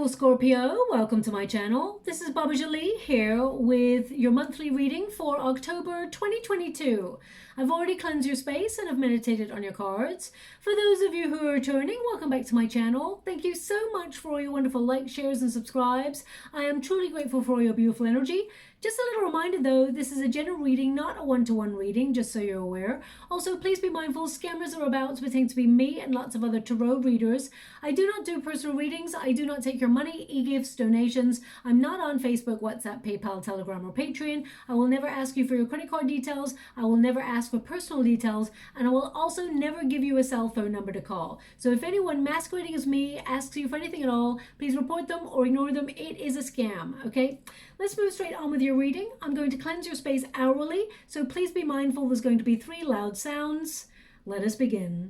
beautiful Scorpio, welcome to my channel. This is Baba Jolie here with your monthly reading for October 2022. I've already cleansed your space and I've meditated on your cards. For those of you who are returning, welcome back to my channel. Thank you so much for all your wonderful likes, shares and subscribes. I am truly grateful for all your beautiful energy. Just a little reminder though, this is a general reading, not a one-to-one reading, just so you're aware. Also, please be mindful, scammers are about to pretend to be me and lots of other tarot readers. I do not do personal readings. I do not take your money, e-gifts, donations. I'm not on Facebook, WhatsApp, PayPal, Telegram, or Patreon. I will never ask you for your credit card details. I will never ask for personal details. And I will also never give you a cell phone number to call. So if anyone masquerading as me asks you for anything at all, please report them or ignore them. It is a scam, okay? Let's move straight on with your reading. I'm going to cleanse your space hourly, so please be mindful there's going to be 3 loud sounds. Let us begin.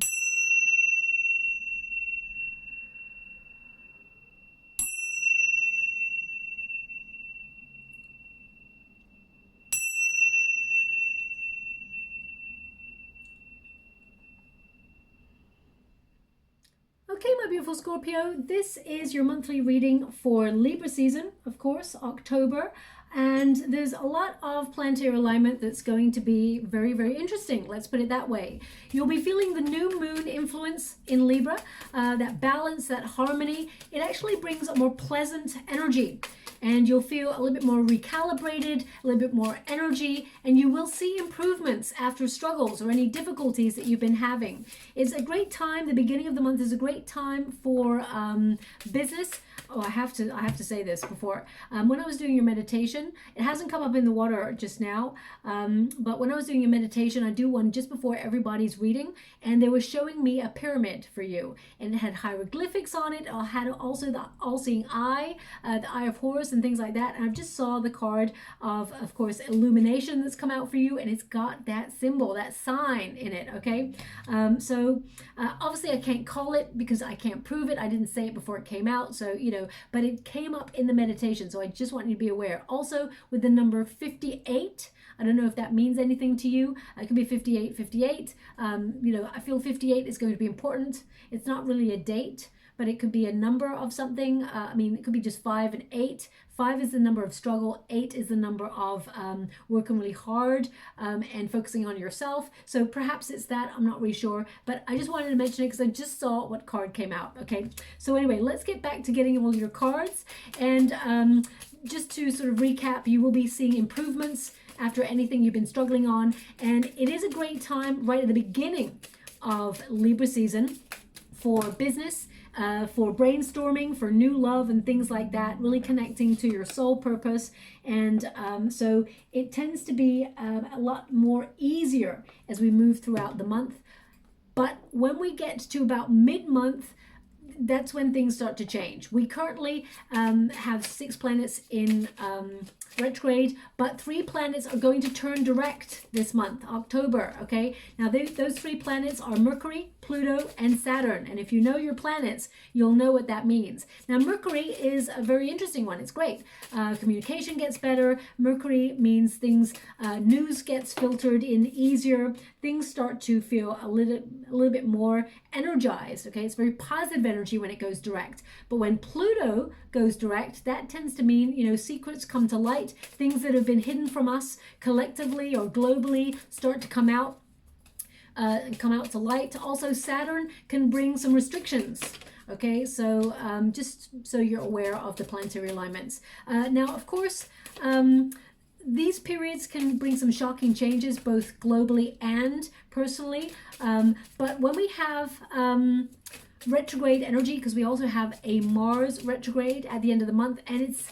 Okay, my beautiful Scorpio, this is your monthly reading for Libra season, of course, October. And there's a lot of planetary alignment that's going to be very, very interesting. Let's put it that way. You'll be feeling the new moon influence in Libra, that balance, that harmony. It actually brings a more pleasant energy. And you'll feel a little bit more recalibrated, a little bit more energy, and you will see improvements after struggles or any difficulties that you've been having. It's a great time. The beginning of the month is a great time for business. Oh, I have to say this before. When I was doing your meditation, it hasn't come up in the water just now, but when I was doing your meditation, I do one just before everybody's reading, and they were showing me a pyramid for you, and it had hieroglyphics on it. It had also the all-seeing eye, the Eye of Horus, and things like that. And I just saw the card of course, illumination that's come out for you, and it's got that symbol, that sign in it. Okay, so obviously I can't call it because I can't prove it. I didn't say it before it came out, so you know. But it came up in the meditation, so I just want you to be aware. Also, with the number 58, I don't know if that means anything to you. It could be 58, 58. You know, I feel 58 is going to be important. It's not really a date, but it could be a number of something. I mean, it could be just 5 and 8. 5 is the number of struggle. 8 is the number of working really hard and focusing on yourself. So perhaps it's that. I'm not really sure. But I just wanted to mention it because I just saw what card came out. Okay. So anyway, let's get back to getting all your cards. And just to sort of recap, you will be seeing improvements after anything you've been struggling on. And it is a great time right at the beginning of Libra season for business, for brainstorming, for new love and things like that, really connecting to your soul purpose. And so it tends to be a lot more easier as we move throughout the month. But when we get to about mid-month, that's when things start to change. We currently have 6 planets in retrograde, but 3 planets are going to turn direct this month, October. Okay, now those 3 planets are Mercury, Pluto, and Saturn. And if you know your planets, you'll know what that means. Now, Mercury is a very interesting one. It's great. Communication gets better. Mercury means things, news gets filtered in easier. Things start to feel a little bit more energized. Okay, it's very positive energy when it goes direct. But when Pluto goes direct, that tends to mean, you know, secrets come to light. Things that have been hidden from us collectively or globally start to come out to light. Also, Saturn can bring some restrictions. Okay, so just so you're aware of the planetary alignments. Now, of course, these periods can bring some shocking changes, both globally and personally. But when we have retrograde energy, because we also have a Mars retrograde at the end of the month, and it's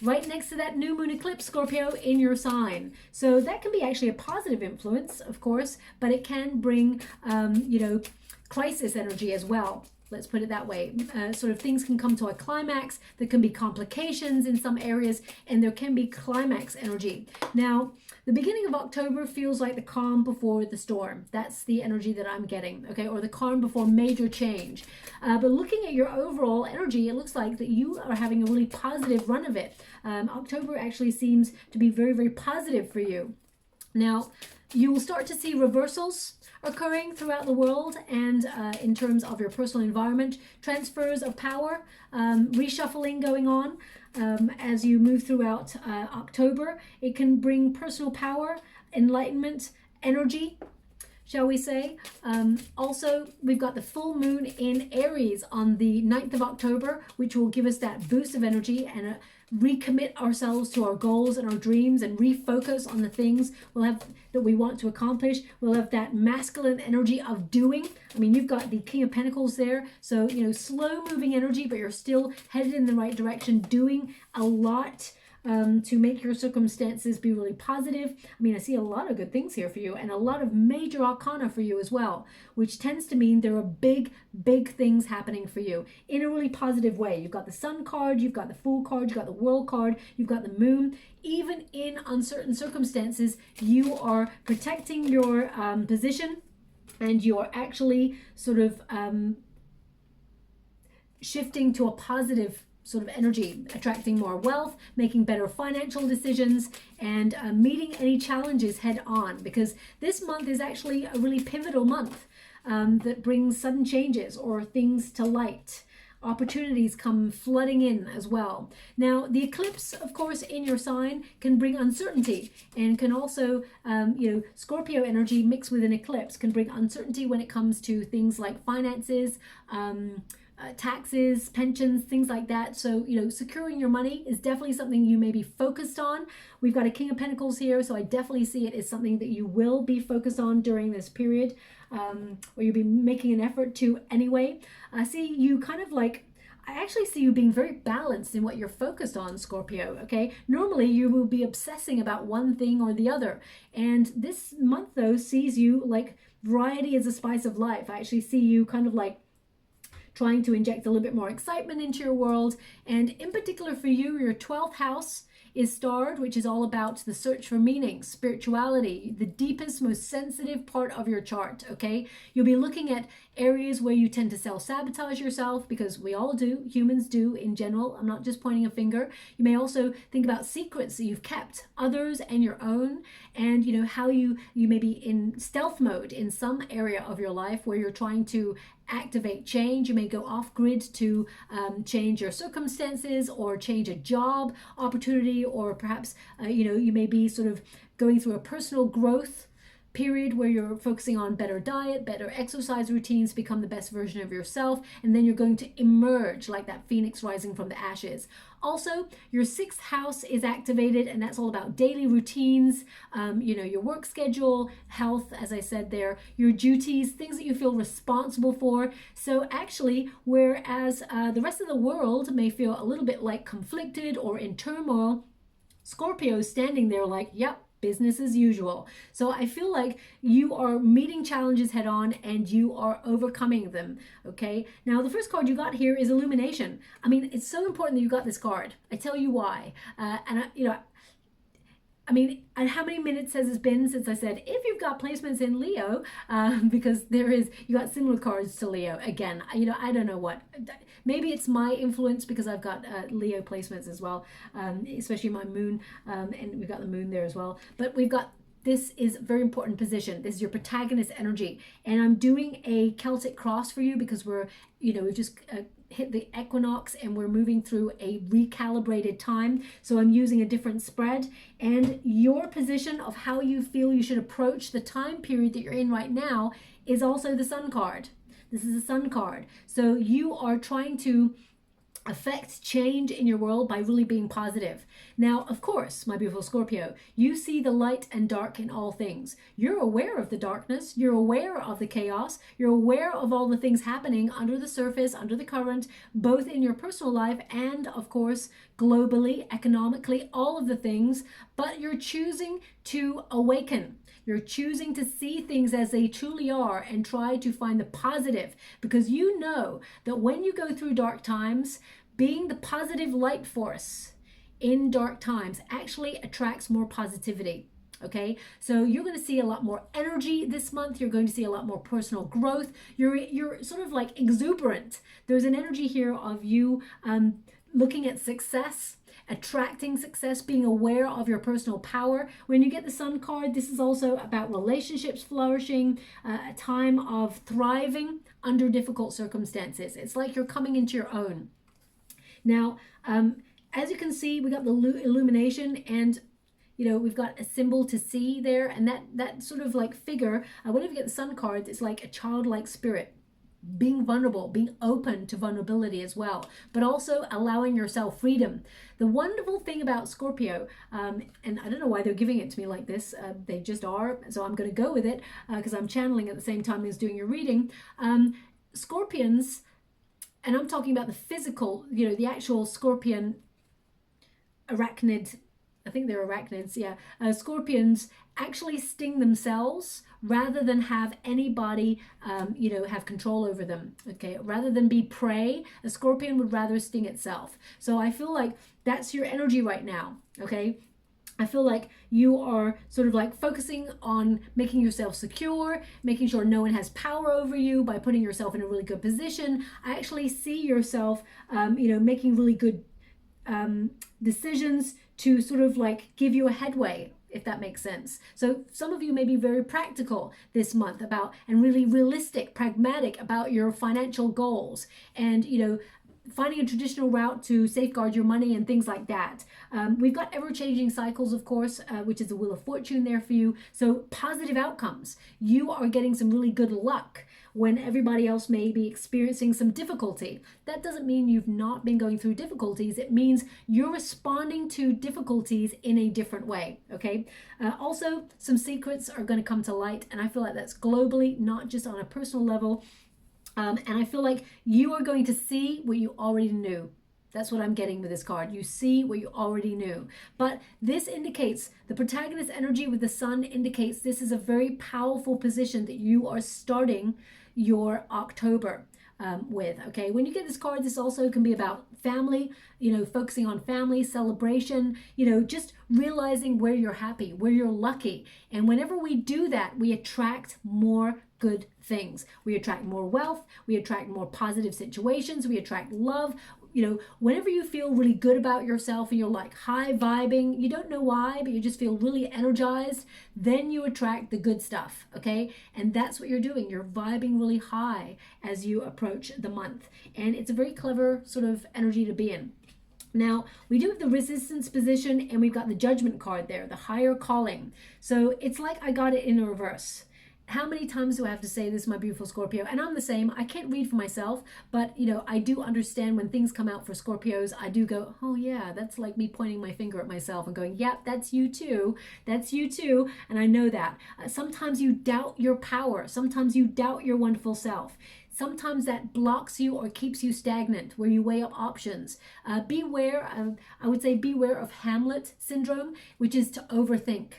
right next to that new moon eclipse, Scorpio, in your sign. So that can be actually a positive influence, of course, but it can bring, you know, crisis energy as well. Let's put it that way. Sort of things can come to a climax. There can be complications in some areas, and there can be climax energy. Now, the beginning of October feels like the calm before the storm. That's the energy that I'm getting, okay? Or the calm before major change. But looking at your overall energy, it looks like that you are having a really positive run of it. October actually seems to be very, very positive for you. Now, you will start to see reversals occurring throughout the world, and in terms of your personal environment, transfers of power, reshuffling going on as you move throughout October. It can bring personal power, enlightenment, energy, shall we say. Also, we've got the full moon in Aries on the 9th of October, which will give us that boost of energy and recommit ourselves to our goals and our dreams and refocus on the things we'll have that we want to accomplish. We'll have that masculine energy of doing. I mean, you've got the King of Pentacles there, so slow moving energy, but you're still headed in the right direction, doing a lot to make your circumstances be really positive. I mean, I see a lot of good things here for you, and a lot of major arcana for you as well, which tends to mean there are big things happening for you in a really positive way. You've got the Sun card, you've got the Fool card, you've got the World card, you've got the Moon. Even in uncertain circumstances, you are protecting your position, and you're actually sort of shifting to a positive sort of energy, attracting more wealth, making better financial decisions, and meeting any challenges head on, because this month is actually a really pivotal month that brings sudden changes or things to light. Opportunities come flooding in as well. Now, the eclipse, of course, in your sign can bring uncertainty, and can also, Scorpio energy mixed with an eclipse can bring uncertainty when it comes to things like finances, taxes, pensions, things like that. So, securing your money is definitely something you may be focused on. We've got a King of Pentacles here, so I definitely see it as something that you will be focused on during this period, or you'll be making an effort to anyway. I see you kind of like, I actually see you being very balanced in what you're focused on, Scorpio, okay? Normally, you will be obsessing about one thing or the other. And this month, though, sees you like variety is the spice of life. I actually see you kind of like trying to inject a little bit more excitement into your world. And in particular for you, your 12th house is starred, which is all about the search for meaning, spirituality, the deepest, most sensitive part of your chart, okay? You'll be looking at areas where you tend to self-sabotage yourself, because we all do, humans do in general. I'm not just pointing a finger. You may also think about secrets that you've kept, others and your own, and how you may be in stealth mode in some area of your life where you're trying to activate change. You may go off grid to change your circumstances or change a job opportunity, or perhaps you may be sort of going through a personal growth period where you're focusing on better diet, better exercise routines, become the best version of yourself, and then you're going to emerge like that phoenix rising from the ashes. Also, your 6th house is activated, and that's all about daily routines, your work schedule, health, as I said there, your duties, things that you feel responsible for. So actually, whereas the rest of the world may feel a little bit like conflicted or in turmoil, Scorpio's standing there like, yep, business as usual. So I feel like you are meeting challenges head on, and you are overcoming them, okay? Now, the first card you got here is Illumination. I mean, it's so important that you got this card. I tell you why. And how many minutes has it been since I said, if you've got placements in Leo, because you got similar cards to Leo. Again, I don't know what. Maybe it's my influence because I've got Leo placements as well, especially my moon, and we've got the moon there as well. But this is a very important position. This is your protagonist energy. And I'm doing a Celtic cross for you because we've just hit the equinox and we're moving through a recalibrated time. So I'm using a different spread, and your position of how you feel you should approach the time period that you're in right now is also the Sun card. This is a Sun card. So you are trying to affect change in your world by really being positive. Now, of course, my beautiful Scorpio, you see the light and dark in all things. You're aware of the darkness. You're aware of the chaos. You're aware of all the things happening under the surface, under the current, both in your personal life and, of course, globally, economically, all of the things. But you're choosing to awaken. You're choosing to see things as they truly are and try to find the positive, because you know that when you go through dark times, being the positive light force in dark times actually attracts more positivity. Okay, so you're going to see a lot more energy this month. You're going to see a lot more personal growth. You're sort of like exuberant. There's an energy here of you looking at success attracting success, being aware of your personal power. When you get the Sun card, this is also about relationships flourishing, a time of thriving under difficult circumstances. It's like you're coming into your own. Now, as you can see, we got the illumination, and we've got a symbol to see there, and that sort of like figure, whenever you get the Sun cards, it's like a childlike spirit, being vulnerable, being open to vulnerability as well, but also allowing yourself freedom. The wonderful thing about Scorpio, and I don't know why they're giving it to me like this, they just are, so I'm going to go with it because I'm channeling at the same time as doing your reading. Scorpions, and I'm talking about the physical, the actual scorpion arachnid, I think they're arachnids, yeah. Scorpions actually sting themselves rather than have anybody, have control over them, okay? Rather than be prey, a scorpion would rather sting itself. So I feel like that's your energy right now, okay? I feel like you are sort of like focusing on making yourself secure, making sure no one has power over you by putting yourself in a really good position. I actually see yourself, making really good decisions to sort of like give you a headway, if that makes sense. So some of you may be very practical this month and really realistic, pragmatic about your financial goals, and finding a traditional route to safeguard your money and things like that. We've got ever-changing cycles, of course, which is the Wheel of Fortune there for you. So positive outcomes. You are getting some really good luck when everybody else may be experiencing some difficulty. That doesn't mean you've not been going through difficulties. It means you're responding to difficulties in a different way, okay? Also, some secrets are going to come to light, and I feel like that's globally, not just on a personal level. And I feel like you are going to see what you already knew. That's what I'm getting with this card. You see what you already knew. But this indicates, the protagonist energy with the Sun indicates this is a very powerful position that you are starting your October with, okay? When you get this card, this also can be about family, focusing on family, celebration, just realizing where you're happy, where you're lucky. And whenever we do that, we attract more good things. We attract more wealth, we attract more positive situations, we attract love. Whenever you feel really good about yourself and you're like high vibing, you don't know why, but you just feel really energized, then you attract the good stuff, okay? And that's what you're doing. You're vibing really high as you approach the month. And it's a very clever sort of energy to be in. Now, we do have the Resistance position, and we've got the Judgment card there, the higher calling. So it's like I got it in reverse. How many times do I have to say this, my beautiful Scorpio? And I'm the same. I can't read for myself, but I do understand when things come out for Scorpios, I do go, oh yeah, that's like me pointing my finger at myself and going, yep, that's you too. That's you too. And I know that. Sometimes you doubt your power. Sometimes you doubt your wonderful self. Sometimes that blocks you or keeps you stagnant, where you weigh up options. Beware, I would say beware of Hamlet syndrome, which is to overthink.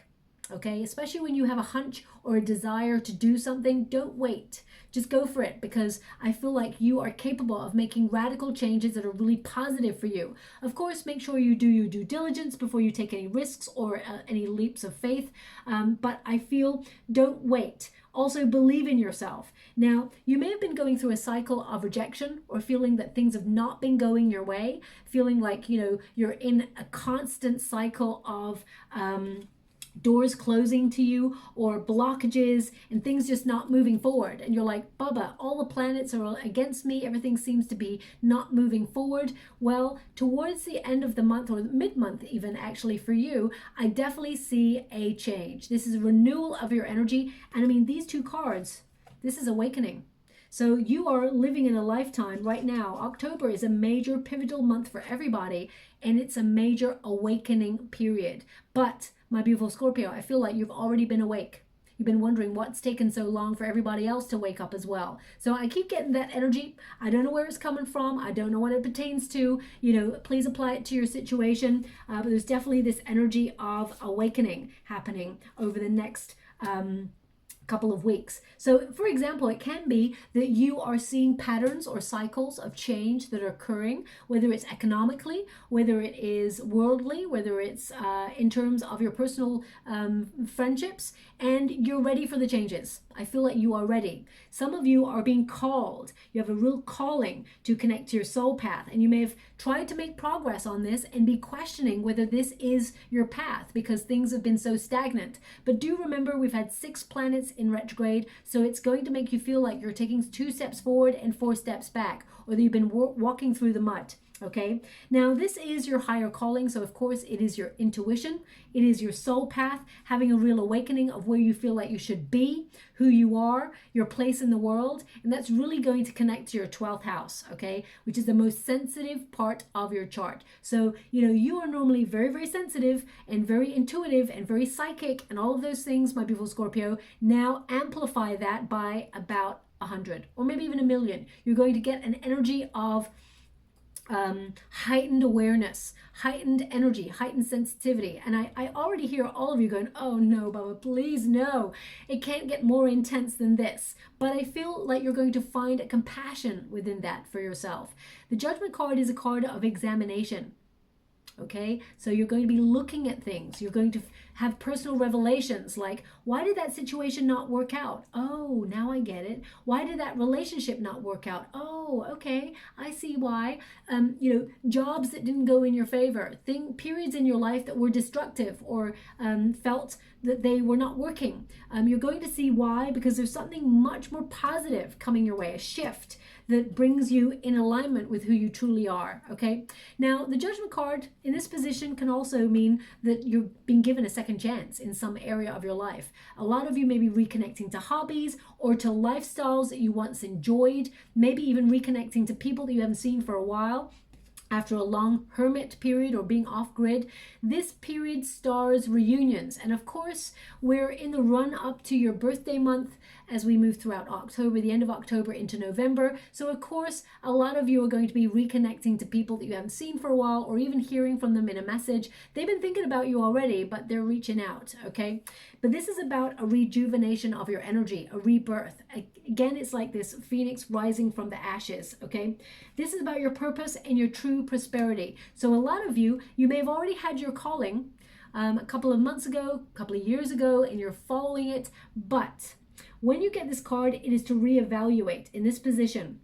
Okay, especially when you have a hunch or a desire to do something, don't wait. Just go for it, because I feel like you are capable of making radical changes that are really positive for you. Of course, make sure you do your due diligence before you take any risks or any leaps of faith. But I feel, don't wait. Also, believe in yourself. Now, you may have been going through a cycle of rejection, or feeling that things have not been going your way, feeling like, you're in a constant cycle of doors closing to you, or blockages and things just not moving forward, and you're like, Bubba, all the planets are against me, everything seems to be not moving forward. Well, towards the end of the month, or mid-month even, actually, for you, I definitely see a change. This is a renewal of your energy, and I mean, these two cards, this is awakening. So you are living in a lifetime right now. October is a major pivotal month for everybody, and it's a major awakening period. But my beautiful Scorpio, I feel like you've already been awake. You've been wondering what's taken so long for everybody else to wake up as well. So I keep getting that energy. I don't know where it's coming from. I don't know what it pertains to. Please apply it to your situation. But there's definitely this energy of awakening happening over the next couple of weeks. So for example, it can be that you are seeing patterns or cycles of change that are occurring, whether it's economically, whether it is worldly, whether it's in terms of your personal friendships, and you're ready for the changes. I feel like you are ready. Some of you are being called. You have a real calling to connect to your soul path, and you may have tried to make progress on this and be questioning whether this is your path because things have been so stagnant. But do remember, we've had 6 planets in retrograde, so it's going to make you feel like you're taking 2 steps forward and 4 steps back, or that you've been walking through the mud. Okay, now this is your higher calling, so of course it is your intuition, it is your soul path, having a real awakening of where you feel like you should be, who you are, your place in the world, and that's really going to connect to your 12th house, okay, which is the most sensitive part of your chart. So, you know, you are normally very, very sensitive and very intuitive and very psychic and all of those things, my beautiful Scorpio. Now amplify that by about 100 or maybe even 1,000,000. You're going to get an energy of heightened awareness, heightened energy, heightened sensitivity. And I already hear all of you going, oh no, Baba, please no. It can't get more intense than this. But I feel like you're going to find a compassion within that for yourself. The Judgment card is a card of examination. Okay, so you're going to be looking at things. You're going to have personal revelations like, why did that situation not work out? Oh, now I get it. Why did that relationship not work out? Oh, okay, I see why. You know, jobs that didn't go in your favor, periods in your life that were destructive or felt that they were not working. You're going to see why, because there's something much more positive coming your way, a shift that brings you in alignment with who you truly are, okay? Now, the Judgment card in this position can also mean that you've been given a second chance in some area of your life. A lot of you may be reconnecting to hobbies or to lifestyles that you once enjoyed, maybe even reconnecting to people that you haven't seen for a while. After a long hermit period or being off grid, this period stars reunions. And of course, we're in the run up to your birthday month as we move throughout October, the end of October into November. So of course, a lot of you are going to be reconnecting to people that you haven't seen for a while, or even hearing from them in a message. They've been thinking about you already, but they're reaching out, okay? But this is about a rejuvenation of your energy, a rebirth. Again, it's like this phoenix rising from the ashes, okay? This is about your purpose and your true prosperity. So a lot of you may have already had your calling a couple of months ago, a couple of years ago, and you're following it. But when you get this card, it is to reevaluate in this position.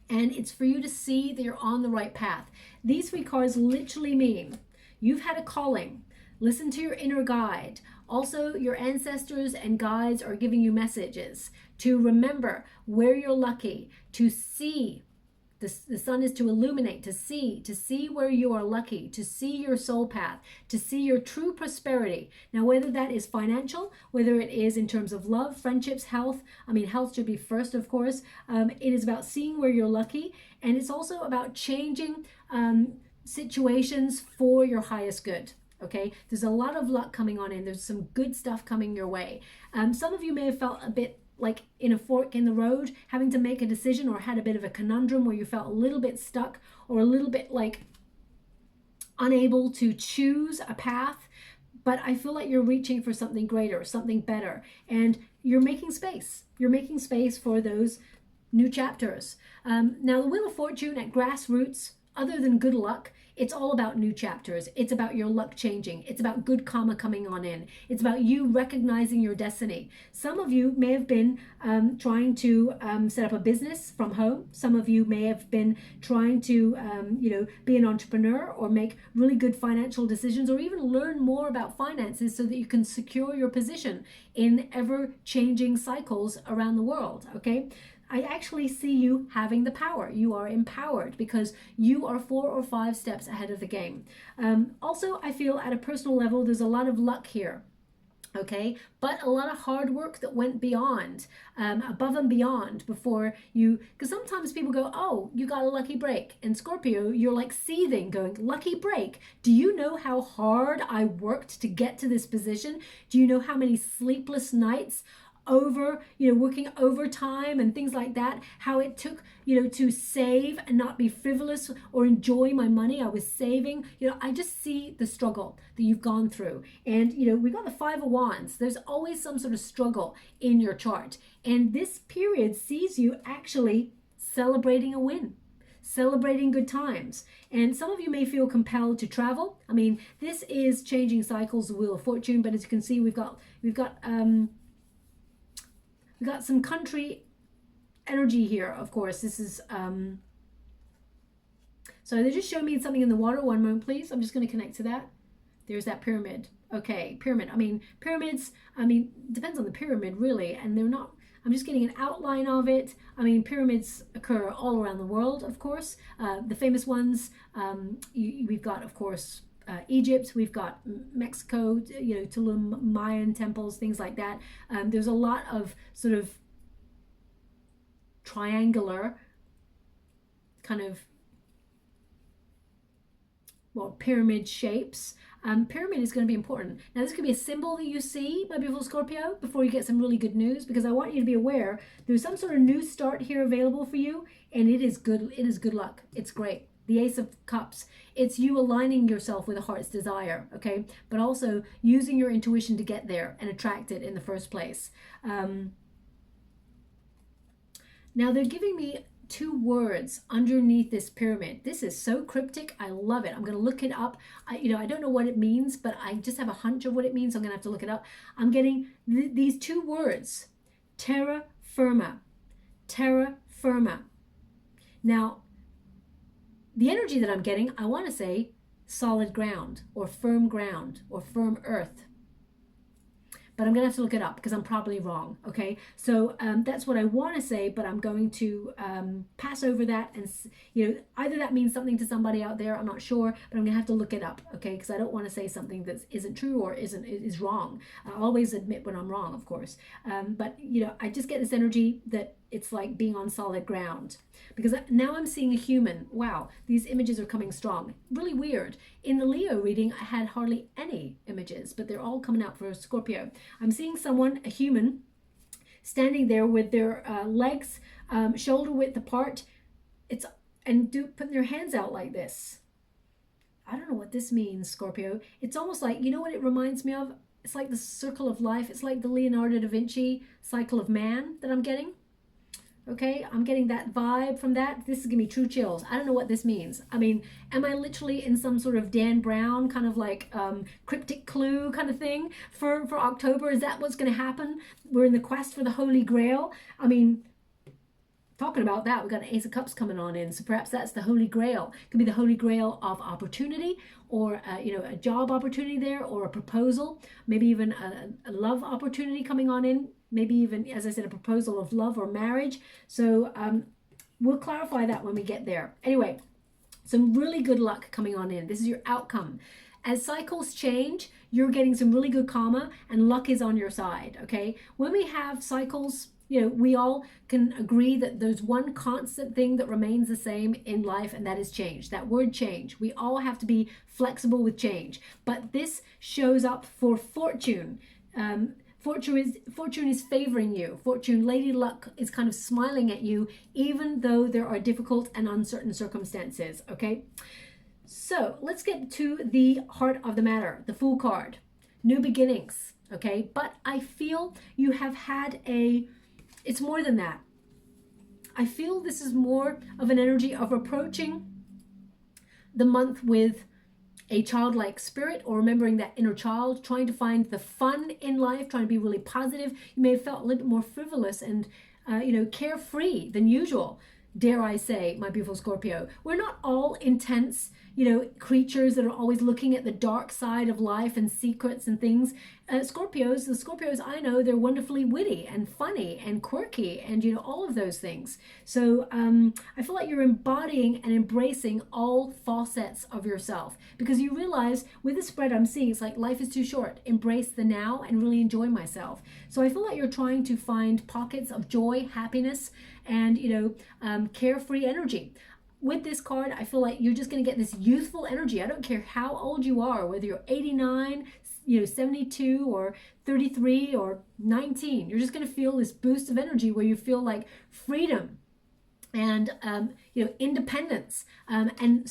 And it's for you to see that you're on the right path. These 3 cards literally mean you've had a calling. Listen to your inner guide. Also, your ancestors and guides are giving you messages to remember where you're lucky, to see. The sun is to illuminate, to see where you are lucky, to see your soul path, to see your true prosperity. Now, whether that is financial, whether it is in terms of love, friendships, health, I mean, health should be first, of course. It is about seeing where you're lucky, and it's also about changing situations for your highest good. Okay, there's a lot of luck coming on in. There's some good stuff coming your way. Some of you may have felt a bit like in a fork in the road, having to make a decision, or had a bit of a conundrum where you felt a little bit stuck or a little bit like unable to choose a path. But I feel like you're reaching for something greater, something better, and you're making space. You're making space for those new chapters. Now, the Wheel of Fortune at grassroots, other than good luck, it's all about new chapters. It's about your luck changing. It's about good karma coming on in. It's about you recognizing your destiny. Some of you may have been trying to set up a business from home. Some of you may have been trying to, be an entrepreneur or make really good financial decisions, or even learn more about finances so that you can secure your position in ever-changing cycles around the world, okay? I actually see you having the power. You are empowered because you are 4 or 5 steps ahead of the game. Also, I feel at a personal level, there's a lot of luck here. Okay, but a lot of hard work that went beyond, above and beyond before you, because sometimes people go, oh, you got a lucky break. And Scorpio, you're like seething going, lucky break. Do you know how hard I worked to get to this position? Do you know how many sleepless nights working overtime and things like that, how it took, to save and not be frivolous or enjoy my money. I was saving, I just see the struggle that you've gone through. And, we got the Five of Wands. There's always some sort of struggle in your chart. And this period sees you actually celebrating a win, celebrating good times. And some of you may feel compelled to travel. I mean, this is changing cycles, the Wheel of Fortune, but as you can see, we've got some country energy here, of course. This is so they just showed me something in the water. One moment, please. I'm just going to connect to that. There's that pyramid. Okay, pyramid. I mean, pyramids, depends on the pyramid, really, and they're not, I'm just getting an outline of it. I mean, pyramids occur all around the world, of course. The famous ones, we've got, of course, Egypt, we've got Mexico, Tulum Mayan temples, things like that. There's a lot of sort of triangular kind of, pyramid shapes. Pyramid is going to be important. Now, this could be a symbol that you see, my beautiful Scorpio, before you get some really good news, because I want you to be aware there's some sort of new start here available for you, and it is good. It is good luck. It's great. The Ace of Cups. It's you aligning yourself with a heart's desire, okay? But also using your intuition to get there and attract it in the first place. Now, they're giving me two words underneath this pyramid. This is so cryptic. I love it. I'm going to look it up. I don't know what it means, but I just have a hunch of what it means. So I'm going to have to look it up. I'm getting these two words, terra firma, terra firma. Now, the energy that I'm getting, I want to say solid ground or firm earth. But I'm going to have to look it up because I'm probably wrong, okay? So that's what I want to say, but I'm going to pass over that. And, either that means something to somebody out there, I'm not sure, but I'm going to have to look it up, okay? Because I don't want to say something that isn't true or is wrong. I always admit when I'm wrong, of course. But, I just get this energy that it's like being on solid ground. Because now I'm seeing a human. Wow, these images are coming strong. Really weird. In the Leo reading, I had hardly any images, but they're all coming out for Scorpio. I'm seeing someone, a human, standing there with their legs shoulder width apart. Putting their hands out like this. I don't know what this means, Scorpio. It's almost like, what it reminds me of? It's like the circle of life. It's like the Leonardo da Vinci cycle of man that I'm getting. Okay, I'm getting that vibe from that. This is giving me true chills. I don't know what this means. I mean, am I literally in some sort of Dan Brown kind of like cryptic clue kind of thing for October? Is that what's going to happen? We're in the quest for the Holy Grail. I mean, talking about that, we've got an Ace of Cups coming on in. So perhaps that's the Holy Grail. It could be the Holy Grail of opportunity, or a job opportunity there, or a proposal, maybe even a love opportunity coming on in. Maybe even, as I said, a proposal of love or marriage. So we'll clarify that when we get there. Anyway, some really good luck coming on in. This is your outcome. As cycles change, you're getting some really good karma, and luck is on your side, okay? When we have cycles, we all can agree that there's one constant thing that remains the same in life, and that is change. That word change. We all have to be flexible with change. But this shows up for fortune. Fortune is favoring you. Fortune, Lady Luck, is kind of smiling at you, even though there are difficult and uncertain circumstances, okay? So let's get to the heart of the matter, the Fool card. New beginnings, okay? But I feel you have had it's more than that. I feel this is more of an energy of approaching the month with a childlike spirit, or remembering that inner child, trying to find the fun in life, trying to be really positive. You may have felt a little bit more frivolous and, carefree than usual, dare I say, my beautiful Scorpio. We're not all intense, creatures that are always looking at the dark side of life and secrets and things. The Scorpios I know, they're wonderfully witty and funny and quirky and, all of those things. So I feel like you're embodying and embracing all facets of yourself, because you realize with the spread I'm seeing, it's like life is too short. Embrace the now and really enjoy myself. So I feel like you're trying to find pockets of joy, happiness, and, carefree energy. with this card, I feel like you're just going to get this youthful energy. I don't care how old you are, whether you're 89, 72 or 33 or 19. You're just going to feel this boost of energy where you feel like freedom and independence, and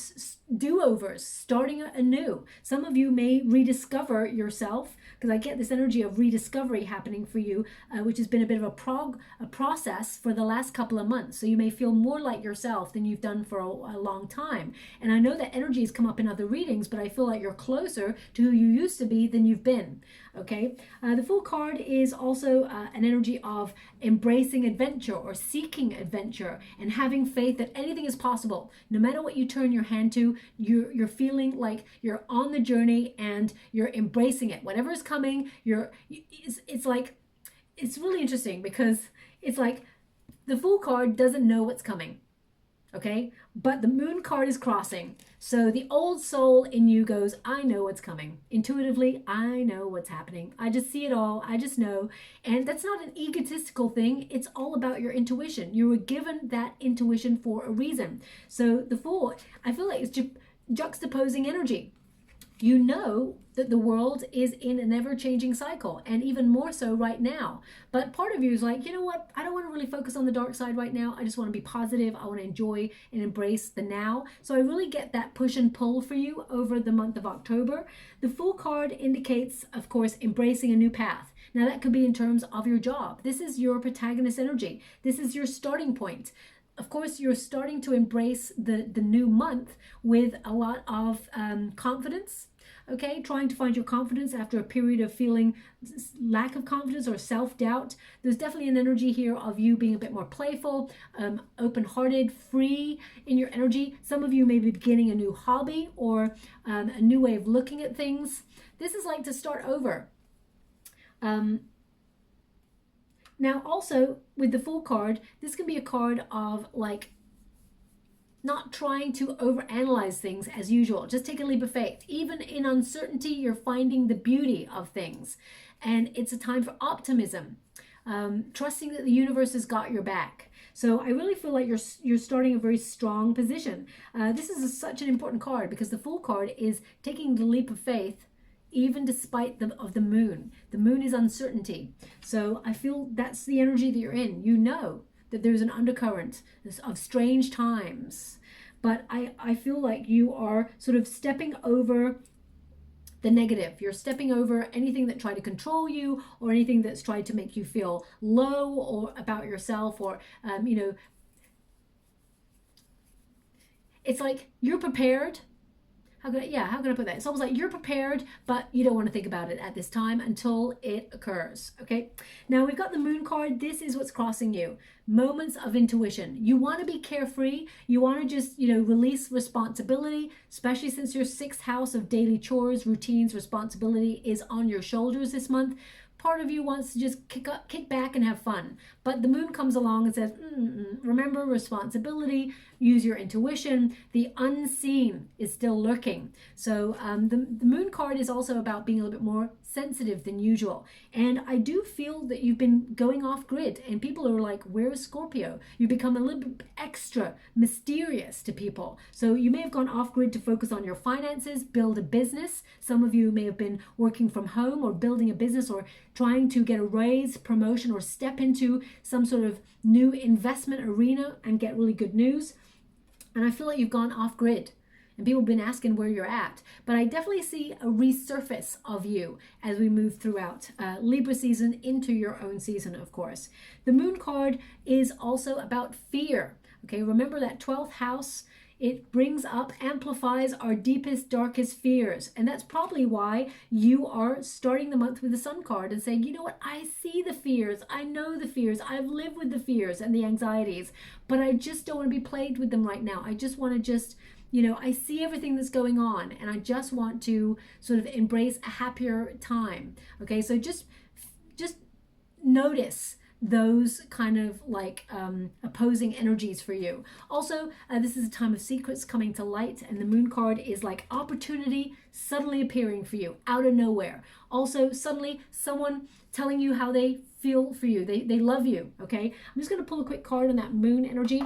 do-overs, starting anew. Some of you may rediscover yourself, because I get this energy of rediscovery happening for you, which has been a bit of a process for the last couple of months. So you may feel more like yourself than you've done for a long time. And I know that energy has come up in other readings, but I feel like you're closer to who you used to be than you've been. Okay, the Fool card is also an energy of embracing adventure or seeking adventure and having faith that anything is possible. No matter what you turn your hand to, you're feeling like you're on the journey and you're embracing it. Whatever is coming, it's like, it's really interesting because it's like the Fool card doesn't know what's coming. Okay, but the Moon card is crossing. So the old soul in you goes, I know what's coming. Intuitively, I know what's happening. I just see it all. I just know. And that's not an egotistical thing. It's all about your intuition. You were given that intuition for a reason. So the Fool, I feel like it's juxtaposing energy. You know that the world is in an ever-changing cycle, and even more so right now. But part of you is like, you know what? I don't want to really focus on the dark side right now. I just want to be positive. I want to enjoy and embrace the now. So I really get that push and pull for you over the month of October. The Fool card indicates, of course, embracing a new path. Now that could be in terms of your job. This is your protagonist energy. This is your starting point. Of course, you're starting to embrace the new month with a lot of confidence. Okay, trying to find your confidence after a period of feeling lack of confidence or self-doubt. There's definitely an energy here of you being a bit more playful, open-hearted, free in your energy. Some of you may be beginning a new hobby or a new way of looking at things. This is like to start over. Now also with the Fool card, this can be a card of like not trying to overanalyze things as usual. Just take a leap of faith. Even in uncertainty, you're finding the beauty of things. And it's a time for optimism, trusting that the universe has got your back. So I really feel like you're starting a very strong position. This is such an important card because the Fool card is taking the leap of faith even despite the moon. The moon is uncertainty. So I feel that's the energy that you're in. You know that there's an undercurrent of strange times. But I feel like you are sort of stepping over the negative. You're stepping over anything that tried to control you or anything that's tried to make you feel low or about yourself or, it's like you're prepared. How can I put that? It's almost like you're prepared, but you don't want to think about it at this time until it occurs, okay? Now we've got the Moon card. This is what's crossing you. Moments of intuition. You want to be carefree. You want to just, release responsibility, especially since your 6th house of daily chores, routines, responsibility is on your shoulders this month. Part of you wants to just kick back and have fun. But the moon comes along and says, remember responsibility, use your intuition. The unseen is still lurking. So the moon card is also about being a little bit more sensitive than usual. And I do feel that you've been going off grid and people are like, where's Scorpio? You become a little bit extra mysterious to people. So you may have gone off grid to focus on your finances, build a business. Some of you may have been working from home or building a business or trying to get a raise, promotion, or step into some sort of new investment arena and get really good news. And I feel like you've gone off grid and people have been asking where you're at. But I definitely see a resurface of you as we move throughout Libra season into your own season, of course. The moon card is also about fear. Okay, remember that 12th house. It brings up, amplifies our deepest, darkest fears. And that's probably why you are starting the month with the Sun card and saying, you know what, I see the fears. I know the fears. I've lived with the fears and the anxieties, but I just don't want to be plagued with them right now. I just want to I see everything that's going on and I just want to sort of embrace a happier time. Okay, so just notice those kind of like opposing energies for you. Also, this is a time of secrets coming to light, and the moon card is like opportunity suddenly appearing for you out of nowhere. Also, suddenly someone telling you how they feel for you. They love you, okay? I'm just going to pull a quick card on that moon energy.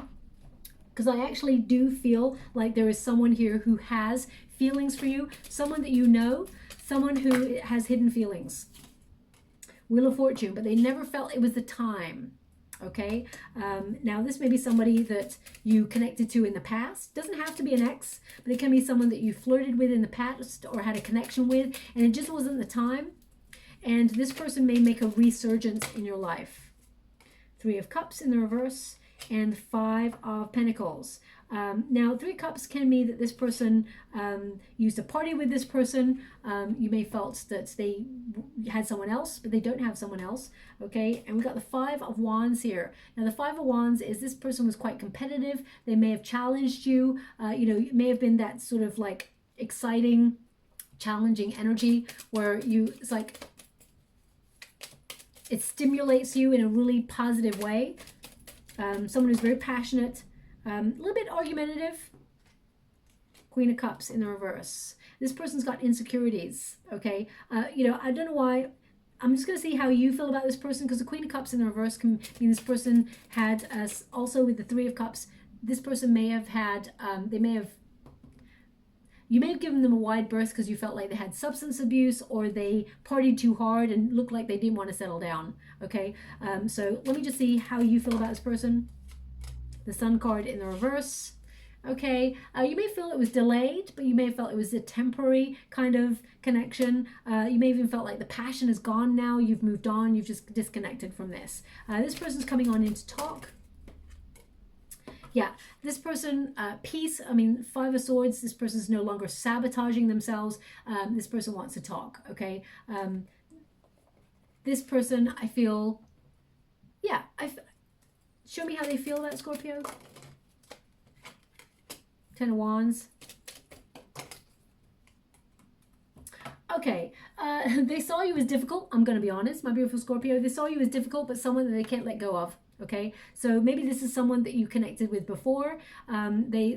because I actually do feel like there is someone here who has feelings for you, someone that you know, someone who has hidden feelings. Wheel of Fortune, but they never felt it was the time. Okay, now this may be somebody that you connected to in the past. Doesn't have to be an ex, but it can be someone that you flirted with in the past or had a connection with, and it just wasn't the time. And this person may make a resurgence in your life. 3 of Cups in the reverse and 5 of Pentacles. Now 3 Cups can mean that this person used to party with this person. You may felt that they had someone else, but they don't have someone else. Okay, and we got the 5 of Wands here. Now the 5 of Wands is this person was quite competitive. They may have challenged you. You know, it may have been that sort of like exciting, challenging energy where it's like it stimulates you in a really positive way. Someone who's very passionate, a little bit argumentative. Queen of Cups in the reverse. This person's got insecurities, okay? You know, I don't know why. I'm just going to see how you feel about this person, because the Queen of Cups in the reverse can mean this person had, also with the 3 of Cups, this person may have had, you may have given them a wide berth because you felt like they had substance abuse or they partied too hard and looked like they didn't want to settle down, okay? So let me just see how you feel about this person. The Sun card in the reverse. Okay, you may feel it was delayed, but you may have felt it was a temporary kind of connection. You may even felt like the passion is gone now. You've moved on. You've just disconnected from this. This person's coming on in to talk. Yeah, this person, peace, I mean, 5 of Swords, this person's no longer sabotaging themselves. This person wants to talk, okay? This person, I feel, yeah, show me how they feel about Scorpio. 10 of Wands. Okay, they saw you as difficult. I'm going to be honest, my beautiful Scorpio. They saw you as difficult, but someone that they can't let go of. Okay, so maybe this is someone that you connected with before. They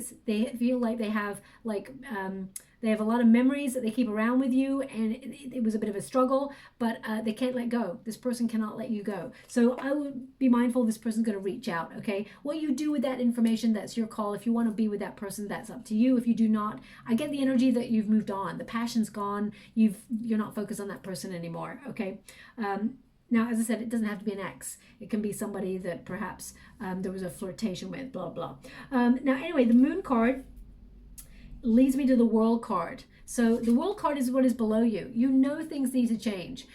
feel like they have a lot of memories that they keep around with you, and it was a bit of a struggle, but they can't let go. This person cannot let you go. So I would be mindful this person's going to reach out. Okay, what you do with that information, that's your call. If you want to be with that person, that's up to you. If you do not, I get the energy that you've moved on. The passion's gone. You're not focused on that person anymore. Okay. Now, as I said, it doesn't have to be an ex. It can be somebody that perhaps there was a flirtation with, blah, blah. Now, anyway, the Moon card leads me to the World card. So the World card is what is below you. You know things need to change.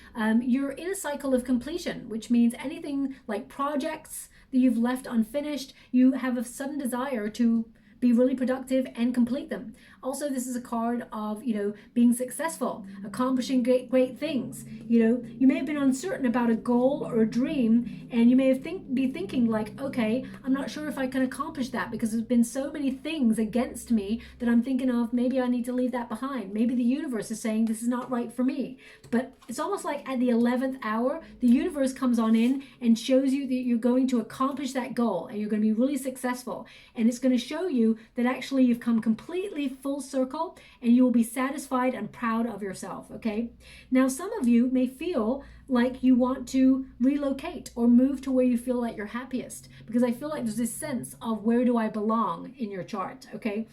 You're in a cycle of completion, which means anything like projects that you've left unfinished, you have a sudden desire to be really productive and complete them. Also, this is a card of, you know, being successful, accomplishing great things. You know, you may have been uncertain about a goal or a dream, and you may have be thinking like, okay, I'm not sure if I can accomplish that because there's been so many things against me that I'm thinking of, maybe I need to leave that behind. Maybe the universe is saying this is not right for me. But it's almost like at the 11th hour, the universe comes on in and shows you that you're going to accomplish that goal and you're going to be really successful. And it's going to show you that actually you've come completely full circle and you will be satisfied and proud of yourself. Okay, now some of you may feel like you want to relocate or move to where you feel like you're happiest, because I feel like there's this sense of where do I belong in your chart. Okay,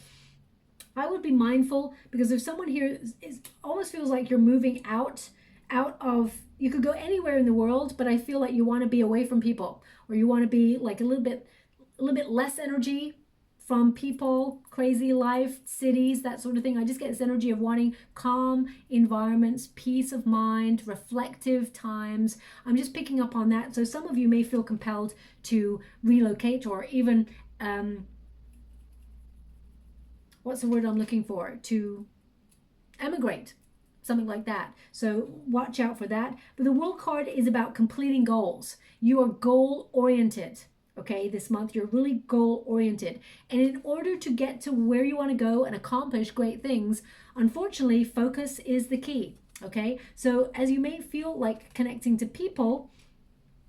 I would be mindful, because if someone here almost feels like you're moving out of, you could go anywhere in the world, but I feel like you want to be away from people, or you want to be like a little bit less energy from people, crazy life, cities, that sort of thing. I just get this energy of wanting calm environments, peace of mind, reflective times. I'm just picking up on that. So some of you may feel compelled to relocate, or even, what's the word I'm looking for? To emigrate, something like that. So watch out for that. But the World card is about completing goals. You are goal oriented. Okay, this month you're really goal oriented, and in order to get to where you want to go and accomplish great things, unfortunately focus is the key. Okay, so as you may feel like connecting to people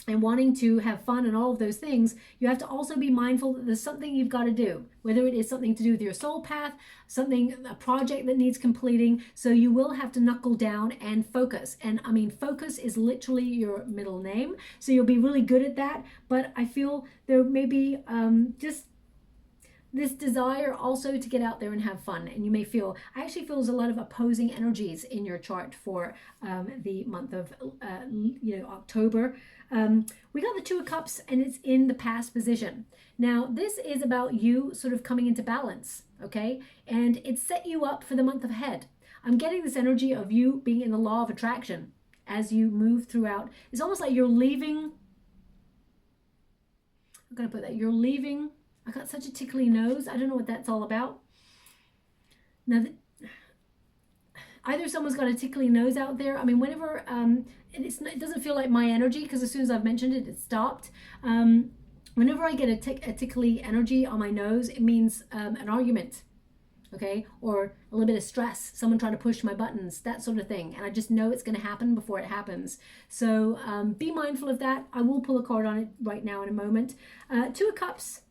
and wanting to have fun and all of those things, you have to also be mindful that there's something you've got to do, whether it is something to do with your soul path, a project that needs completing. So you will have to knuckle down and focus. And I mean, focus is literally your middle name. So you'll be really good at that. But I feel there may be just this desire also to get out there and have fun. And you may feel, I actually feel there's a lot of opposing energies in your chart for the month of October. We got the Two of Cups, and it's in the past position. Now this is about you sort of coming into balance, okay? And it set you up for the month ahead. I'm getting this energy of you being in the law of attraction as you move throughout. It's almost like you're leaving. I'm gonna put that, you're leaving. I got such a tickly nose. I don't know what that's all about. Now, either someone's got a tickly nose out there. I mean, whenever, it doesn't feel like my energy, because as soon as I've mentioned it, it stopped. Whenever I get a tickly energy on my nose, it means an argument, okay? Or a little bit of stress, someone trying to push my buttons, that sort of thing. And I just know it's going to happen before it happens. So be mindful of that. I will pull a card on it right now in a moment. Two of Cups.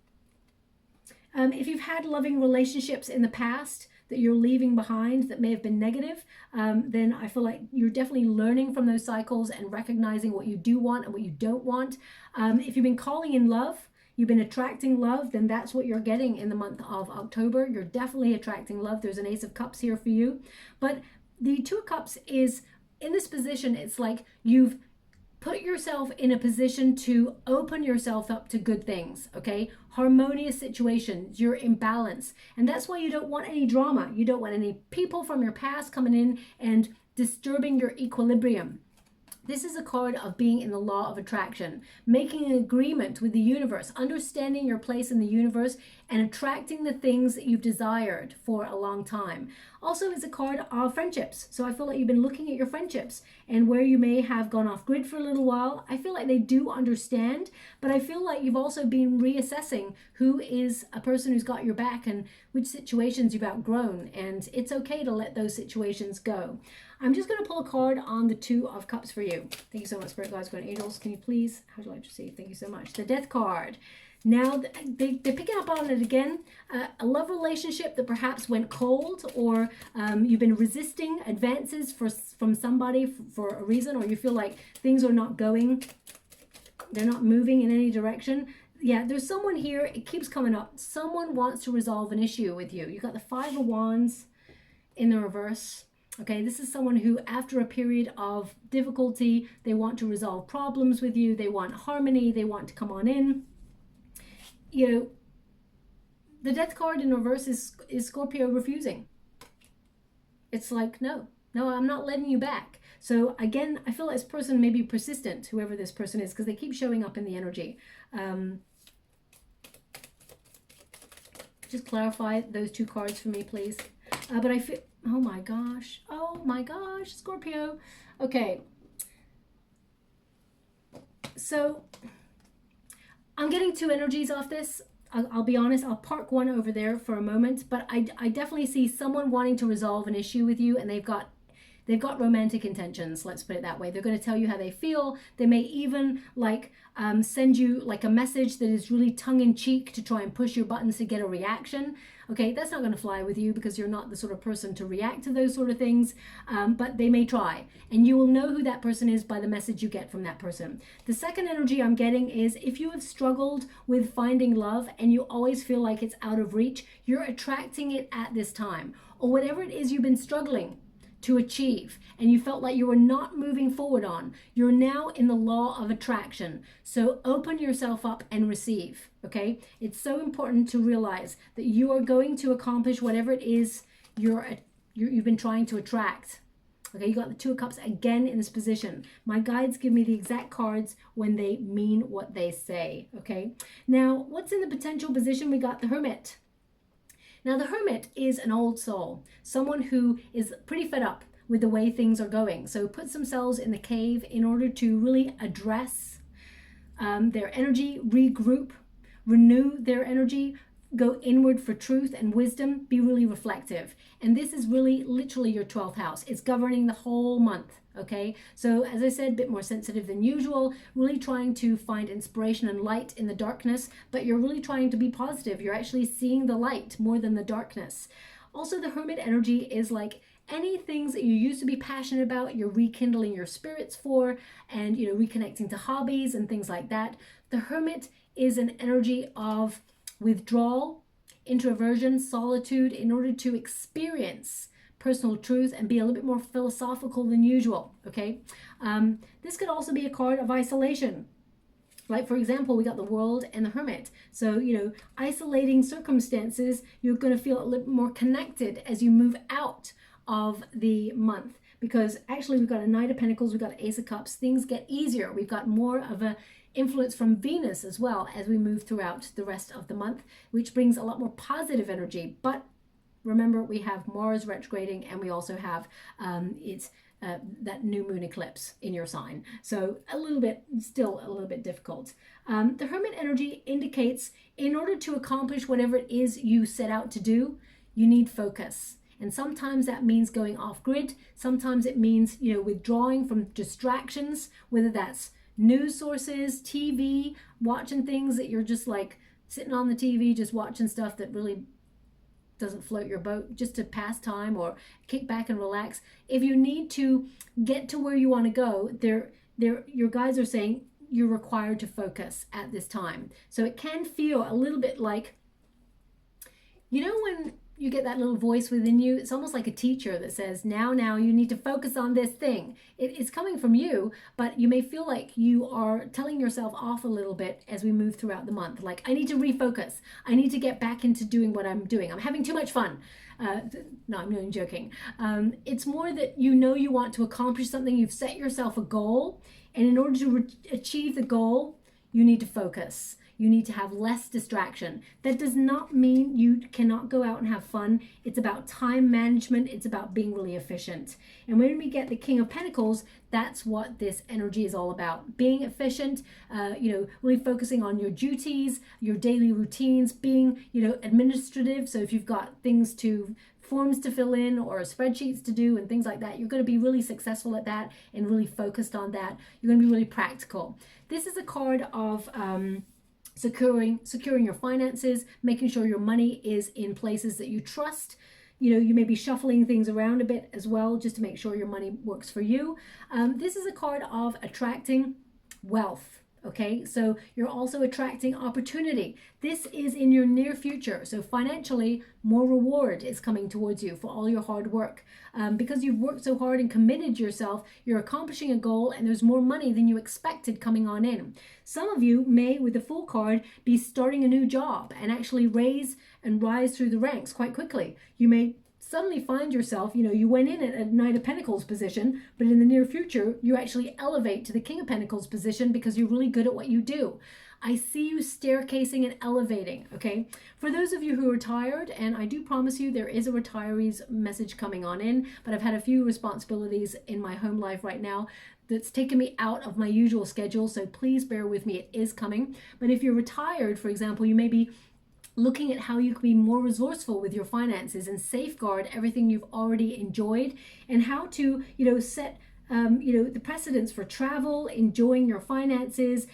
If you've had loving relationships in the past that you're leaving behind that may have been negative, then I feel like you're definitely learning from those cycles and recognizing what you do want and what you don't want. If you've been calling in love, you've been attracting love, then that's what you're getting in the month of October. You're definitely attracting love. There's an Ace of Cups here for you. But the Two of Cups is, in this position, it's like you've put yourself in a position to open yourself up to good things, okay? Harmonious situations, you're in balance. And that's why you don't want any drama. You don't want any people from your past coming in and disturbing your equilibrium. This is a card of being in the law of attraction, making an agreement with the universe, understanding your place in the universe, and attracting the things that you've desired for a long time. Also, it's a card of friendships. So I feel like you've been looking at your friendships and where you may have gone off grid for a little while. I feel like they do understand, but I feel like you've also been reassessing who is a person who's got your back and which situations you've outgrown. And it's okay to let those situations go. I'm just going to pull a card on the Two of Cups for you. Thank you so much, Spirit Guides, Guardian Angels. Can you please, how would you like to see? Thank you so much. The Death card. Now, they're picking up on it again. A love relationship that perhaps went cold, or you've been resisting advances from somebody for a reason, or you feel like things are not going, they're not moving in any direction. Yeah, there's someone here, it keeps coming up. Someone wants to resolve an issue with you. You got the Five of Wands in the reverse. Okay, this is someone who, after a period of difficulty, they want to resolve problems with you. They want harmony. They want to come on in. You know, the Death card in reverse is Scorpio refusing. It's like, no, I'm not letting you back. So again, I feel like this person may be persistent, whoever this person is, because they keep showing up in the energy. Just clarify those two cards for me, please. But I feel, oh my gosh, Scorpio. Okay. So I'm getting two energies off this. I'll be honest, I'll park one over there for a moment, but I definitely see someone wanting to resolve an issue with you, and they've got romantic intentions, let's put it that way. They're going to tell you how they feel. They may even like send you like a message that is really tongue-in-cheek to try and push your buttons to get a reaction. Okay, that's not going to fly with you because you're not the sort of person to react to those sort of things, but they may try. And you will know who that person is by the message you get from that person. The second energy I'm getting is if you have struggled with finding love and you always feel like it's out of reach, you're attracting it at this time. Or whatever it is you've been struggling to achieve and you felt like you were not moving forward on, you're now in the law of attraction. So open yourself up and receive, okay? It's so important to realize that you are going to accomplish whatever it is you've been trying to attract. Okay, you got the Two of Cups again in this position. My guides give me the exact cards when they mean what they say, okay? Now, what's in the potential position? We got the Hermit. Now, the Hermit is an old soul, someone who is pretty fed up with the way things are going. So puts themselves in the cave in order to really address their energy, regroup, renew their energy, go inward for truth and wisdom, be really reflective. And this is really literally your 12th house. It's governing the whole month, okay? So as I said, a bit more sensitive than usual, really trying to find inspiration and light in the darkness, but you're really trying to be positive. You're actually seeing the light more than the darkness. Also, the Hermit energy is like any things that you used to be passionate about, you're rekindling your spirits for, and you know, reconnecting to hobbies and things like that. The Hermit is an energy of withdrawal, introversion, solitude, in order to experience personal truth and be a little bit more philosophical than usual, okay? This could also be a card of isolation. Like, for example, we got the World and the Hermit. So, you know, isolating circumstances, you're going to feel a little bit more connected as you move out of the month. Because actually we've got a Knight of Pentacles, we've got Ace of Cups. Things get easier. We've got more of a influence from Venus as well as we move throughout the rest of the month, which brings a lot more positive energy. But remember, we have Mars retrograding, and we also have that new moon eclipse in your sign. So still a little bit difficult. The Hermit energy indicates in order to accomplish whatever it is you set out to do, you need focus. And sometimes that means going off grid. Sometimes it means, you know, withdrawing from distractions, whether that's news sources, TV, watching things that you're just like sitting on the TV, just watching stuff that really doesn't float your boat, just to pass time or kick back and relax. If you need to get to where you want to go, your guides are saying you're required to focus at this time. So it can feel a little bit like, you know, when you get that little voice within you, it's almost like a teacher that says, now, you need to focus on this thing. It's coming from you, but you may feel like you are telling yourself off a little bit as we move throughout the month. Like, I need to refocus. I need to get back into doing what I'm doing. I'm having too much fun. No, I'm only joking. It's more that you know you want to accomplish something. You've set yourself a goal, and in order to achieve the goal, you need to focus. You need to have less distraction. That does not mean you cannot go out and have fun. It's about time management. It's about being really efficient. And when we get the King of Pentacles, that's what this energy is all about. Being efficient, you know, really focusing on your duties, your daily routines, being, you know, administrative. So if you've got forms to fill in or spreadsheets to do and things like that, you're going to be really successful at that and really focused on that. You're going to be really practical. This is a card of securing your finances, making sure your money is in places that you trust. You know, you may be shuffling things around a bit as well, just to make sure your money works for you. This is a card of attracting wealth. Okay, so you're also attracting opportunity. This is in your near future. So financially, more reward is coming towards you for all your hard work. Because you've worked so hard and committed yourself, you're accomplishing a goal, and there's more money than you expected coming on in. Some of you may, with the Fool card, be starting a new job and actually rise through the ranks quite quickly. You may suddenly find yourself, you know, you went in at a Knight of Pentacles position, but in the near future, you actually elevate to the King of Pentacles position because you're really good at what you do. I see you staircasing and elevating, okay? For those of you who are retired, and I do promise you there is a retiree's message coming on in, but I've had a few responsibilities in my home life right now that's taken me out of my usual schedule, so please bear with me, it is coming. But if you're retired, for example, you may be looking at how you can be more resourceful with your finances and safeguard everything you've already enjoyed, and how to, you know, set the precedents for travel, enjoying your finances,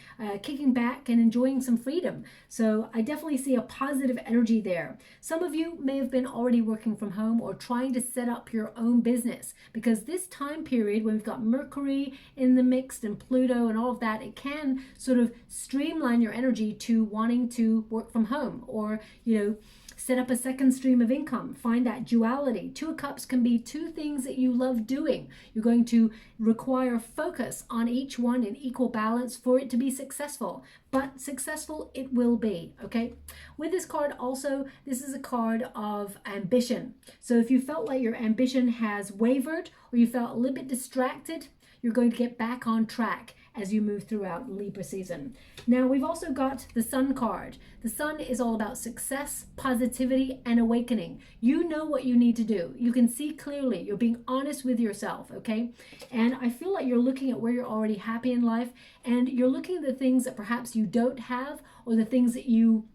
kicking back and enjoying some freedom. So I definitely see a positive energy there. Some of you may have been already working from home or trying to set up your own business, because this time period when we've got Mercury in the mix and Pluto and all of that, it can sort of streamline your energy to wanting to work from home, or, you know, set up a second stream of income. Find that duality. Two of Cups can be two things that you love doing. You're going to require focus on each one in equal balance for it to be successful. But successful it will be, okay? With this card also, this is a card of ambition. So if you felt like your ambition has wavered, or you felt a little bit distracted, you're going to get back on track as you move throughout Libra season. Now we've also got the Sun card. The Sun is all about success, positivity, and awakening. You know what you need to do. You can see clearly. You're being honest with yourself, okay? And I feel like you're looking at where you're already happy in life, and you're looking at the things that perhaps you don't have, or the things that you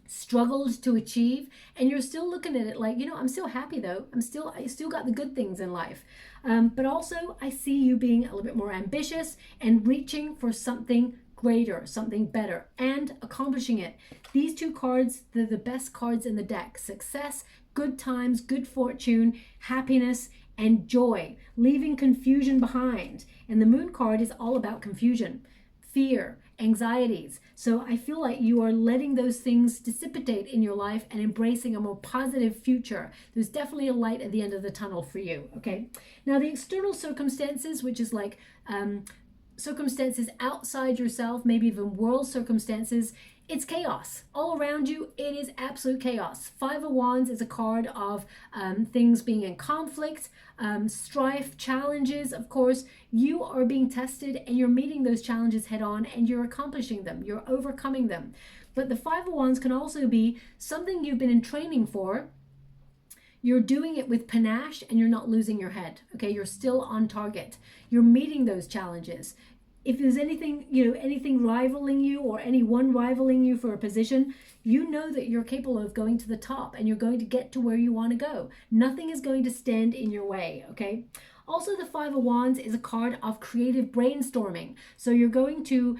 struggled to achieve, and you're still looking at it like, you know, I'm still happy though. I still got the good things in life. But also I see you being a little bit more ambitious and reaching for something greater, something better, and accomplishing it. These two cards, they're the best cards in the deck. Success, good times, good fortune, happiness, and joy, leaving confusion behind. And the Moon card is all about confusion. fear, anxieties. So I feel like you are letting those things dissipate in your life and embracing a more positive future. There's definitely a light at the end of the tunnel for you, okay? Now the external circumstances, which is like circumstances outside yourself, maybe even world circumstances, it's chaos. All around you, it is absolute chaos. Five of Wands is a card of things being in conflict, strife, challenges. Of course, you are being tested and you're meeting those challenges head on and you're accomplishing them. You're overcoming them. But the Five of Wands can also be something you've been in training for. You're doing it with panache and you're not losing your head. Okay, you're still on target. You're meeting those challenges. If there's anything, anything rivaling you or anyone rivaling you for a position, you know that you're capable of going to the top and you're going to get to where you want to go. Nothing is going to stand in your way, okay? Also, the Five of Wands is a card of creative brainstorming. So you're going to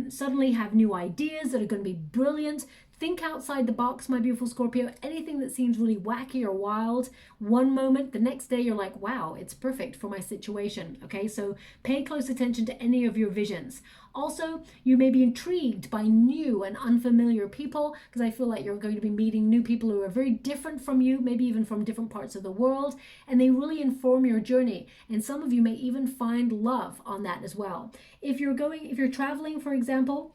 suddenly have new ideas that are going to be brilliant. Think outside the box, my beautiful Scorpio. Anything that seems really wacky or wild, one moment, the next day you're like, wow, it's perfect for my situation. Okay, so pay close attention to any of your visions. Also, you may be intrigued by new and unfamiliar people, because I feel like you're going to be meeting new people who are very different from you, maybe even from different parts of the world, and they really inform your journey. And some of you may even find love on that as well. If you're traveling, for example,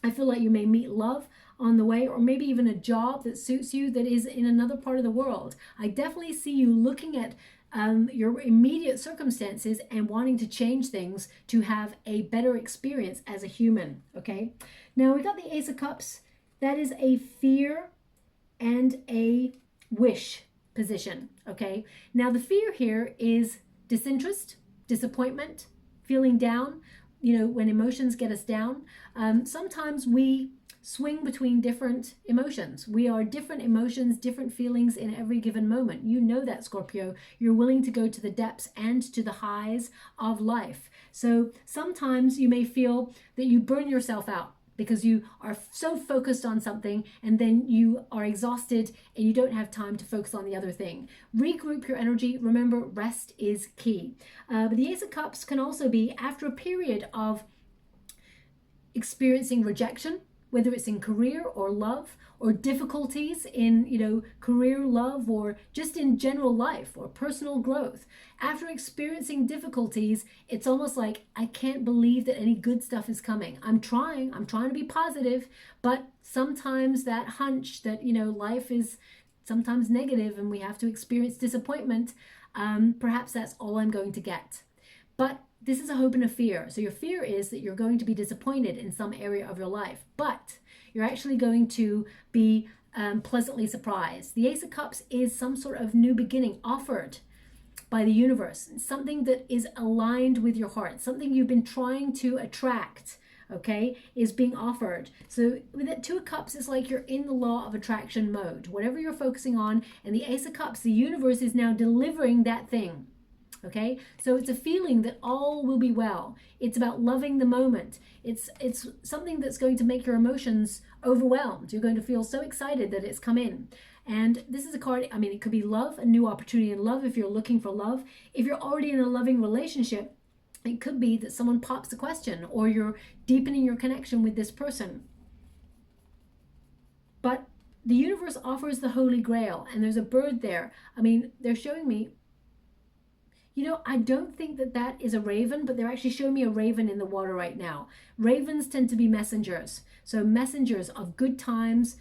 I feel like you may meet love on the way, or maybe even a job that suits you that is in another part of the world. I definitely see you looking at your immediate circumstances and wanting to change things to have a better experience as a human, okay? Now we got the Ace of Cups. That is a fear and a wish position, okay? Now the fear here is disinterest, disappointment, feeling down, when emotions get us down. Sometimes we swing between different emotions. We are different emotions, different feelings in every given moment. You know that, Scorpio. You're willing to go to the depths and to the highs of life. So sometimes you may feel that you burn yourself out because you are so focused on something and then you are exhausted and you don't have time to focus on the other thing. Regroup your energy. Remember, rest is key. But the Ace of Cups can also be after a period of experiencing rejection, whether it's in career or love, or difficulties in, career, love, or just in general life or personal growth. After experiencing difficulties, it's almost like, I can't believe that any good stuff is coming. I'm trying to be positive, but sometimes that hunch that, life is sometimes negative and we have to experience disappointment, perhaps that's all I'm going to get. But this is a hope and a fear. So your fear is that you're going to be disappointed in some area of your life, but you're actually going to be pleasantly surprised. The Ace of Cups is some sort of new beginning offered by the universe, something that is aligned with your heart, something you've been trying to attract, okay, is being offered. So with that Two of Cups, it's like you're in the law of attraction mode. Whatever you're focusing on, and the Ace of Cups, the universe is now delivering that thing. Okay, so it's a feeling that all will be well. It's about loving the moment. It's something that's going to make your emotions overwhelmed. You're going to feel so excited that it's come in. And this is a card, it could be love, a new opportunity in love if you're looking for love. If you're already in a loving relationship, it could be that someone pops a question or you're deepening your connection with this person. But the universe offers the Holy Grail, and there's a bird there. They're showing me, I don't think that is a raven, but they're actually showing me a raven in the water right now. Ravens tend to be messengers. So messengers of good times,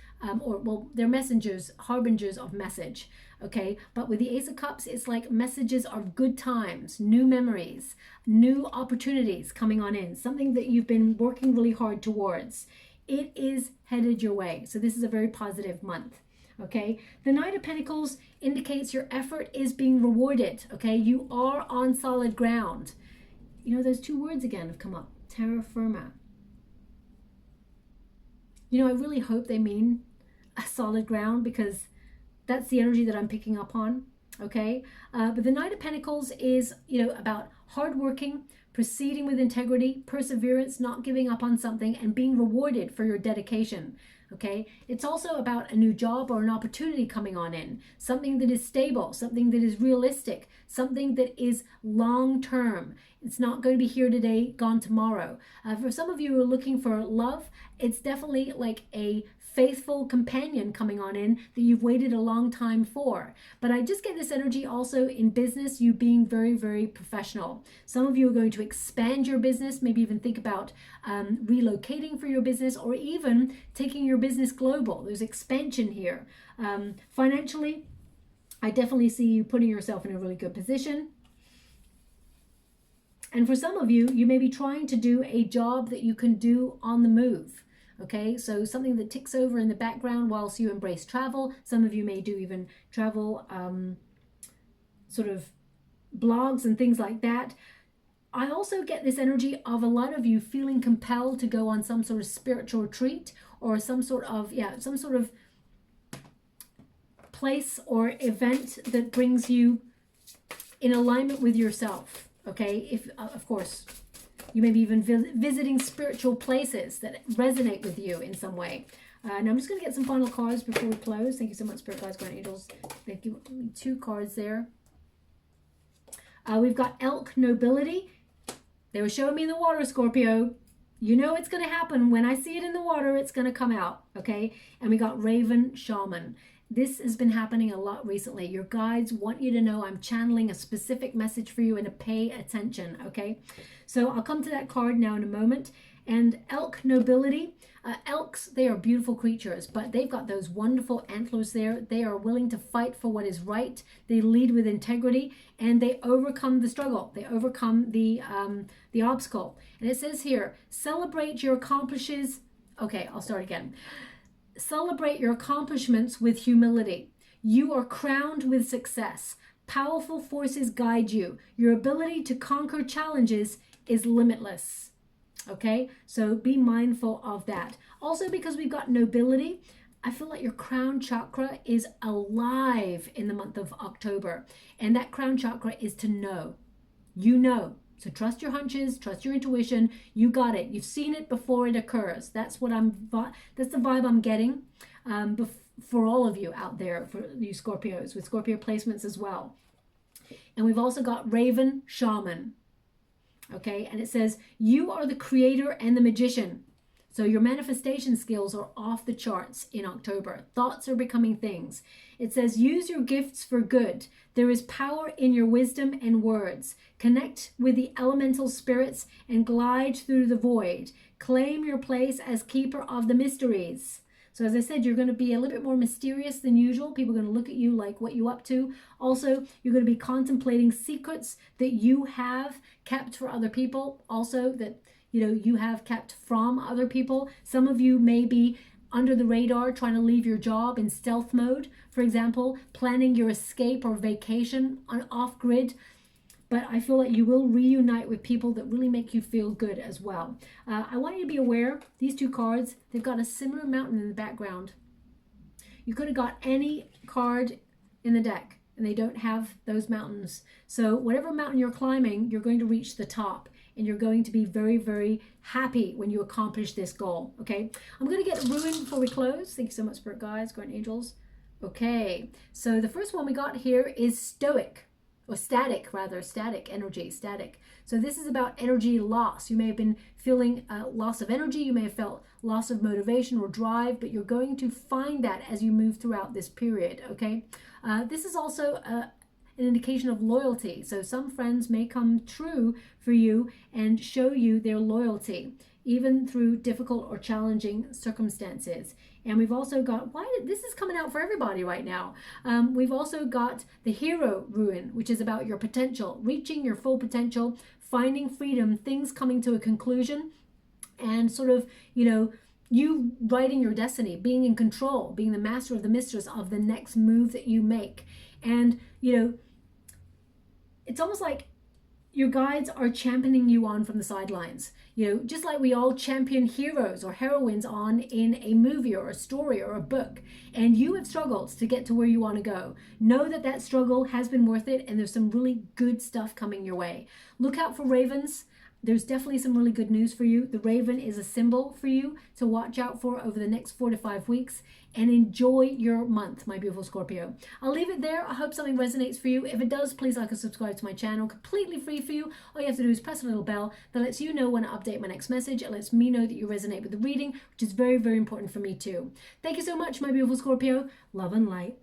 they're messengers, harbingers of message, okay? But with the Ace of Cups, it's like messages of good times, new memories, new opportunities coming on in, something that you've been working really hard towards. It is headed your way. So this is a very positive month. Okay, the Knight of Pentacles indicates your effort is being rewarded. Okay, you are on solid ground. Those two words again have come up, terra firma. I really hope they mean a solid ground, because that's the energy that I'm picking up on. Okay, but the Knight of Pentacles is, about hardworking, proceeding with integrity, perseverance, not giving up on something, and being rewarded for your dedication. Okay, it's also about a new job or an opportunity coming on in, something that is stable, something that is realistic, something that is long term. It's not going to be here today, gone tomorrow. For some of you who are looking for love, it's definitely like a faithful companion coming on in that you've waited a long time for. But I just get this energy also in business, you being very, very professional. Some of you are going to expand your business, maybe even think about relocating for your business, or even taking your business global. There's expansion here. Financially, I definitely see you putting yourself in a really good position. And for some of you, you may be trying to do a job that you can do on the move. Okay, so something that ticks over in the background whilst you embrace travel. Some of you may do even travel sort of blogs and things like that. I also get this energy of a lot of you feeling compelled to go on some sort of spiritual retreat, or some sort of place or event that brings you in alignment with yourself. Okay, if of course, you may be even visiting spiritual places that resonate with you in some way. Now I'm just going to get some final cards before we close. Thank you so much, Spirit Guides, Guardian Angels. Thank you. 2 cards there. We've got Elk Nobility. They were showing me in the water, Scorpio. You know it's going to happen. When I see it in the water, it's going to come out. Okay. And we got Raven Shaman. This has been happening a lot recently. Your guides want you to know I'm channeling a specific message for you and to pay attention, okay? So I'll come to that card now in a moment. And Elk Nobility. Elks, they are beautiful creatures, but they've got those wonderful antlers there. They are willing to fight for what is right. They lead with integrity, and they overcome the struggle. They overcome the obstacle. And it says here, celebrate your accomplishes. Okay, I'll start again. Celebrate your accomplishments with humility. You are crowned with success. Powerful forces guide you. Your ability to conquer challenges is limitless. Okay, so be mindful of that. Also, because we've got nobility, I feel like your crown chakra is alive in the month of October. And that crown chakra is to know. You know. So trust your hunches, trust your intuition. You got it. You've seen it before it occurs. That's what that's the vibe I'm getting for all of you out there, for you Scorpios, with Scorpio placements as well. And we've also got Raven Shaman. Okay, and it says, you are the creator and the magician. So your manifestation skills are off the charts in October. Thoughts are becoming things. It says, use your gifts for good. There is power in your wisdom and words. Connect with the elemental spirits and glide through the void. Claim your place as keeper of the mysteries. So as I said, you're going to be a little bit more mysterious than usual. People are going to look at you like, what you up to? Also, you're going to be contemplating secrets that you have kept for other people. Also, that you have kept from other people. Some of you may be under the radar trying to leave your job in stealth mode. For example, planning your escape or vacation on off-grid. But I feel like you will reunite with people that really make you feel good as well. I want you to be aware, these 2 cards, they've got a similar mountain in the background. You could have got any card in the deck and they don't have those mountains. So whatever mountain you're climbing, you're going to reach the top. And you're going to be very, very happy when you accomplish this goal, okay? I'm going to get Ruin before we close. Thank you so much, Spirit Guides, Guardian Angels. Okay, so the first one we got here is Stoic, or Static, rather. Static energy, static. So this is about energy loss. You may have been feeling loss of energy. You may have felt loss of motivation or drive, but you're going to find that as you move throughout this period, okay? This is also an indication of loyalty. So some friends may come true for you and show you their loyalty, even through difficult or challenging circumstances. And we've also got, this is coming out for everybody right now. We've also got the Hero Ruin, which is about your potential, reaching your full potential, finding freedom, things coming to a conclusion, and sort of, you writing your destiny, being in control, being the master of the mistress of the next move that you make. And, it's almost like your guides are championing you on from the sidelines. Just like we all champion heroes or heroines on in a movie or a story or a book. And you have struggled to get to where you want to go. Know that that struggle has been worth it, and there's some really good stuff coming your way. Look out for ravens. there's definitely some really good news for you. The raven is a symbol for you to watch out for over the next 4 to 5 weeks, and enjoy your month, my beautiful Scorpio. I'll leave it there. I hope something resonates for you. If it does, please like and subscribe to my channel, completely free for you. All you have to do is press a little bell that lets you know when I update my next message. It lets me know that you resonate with the reading, which is very, very important for me too. Thank you so much, my beautiful Scorpio. Love and light.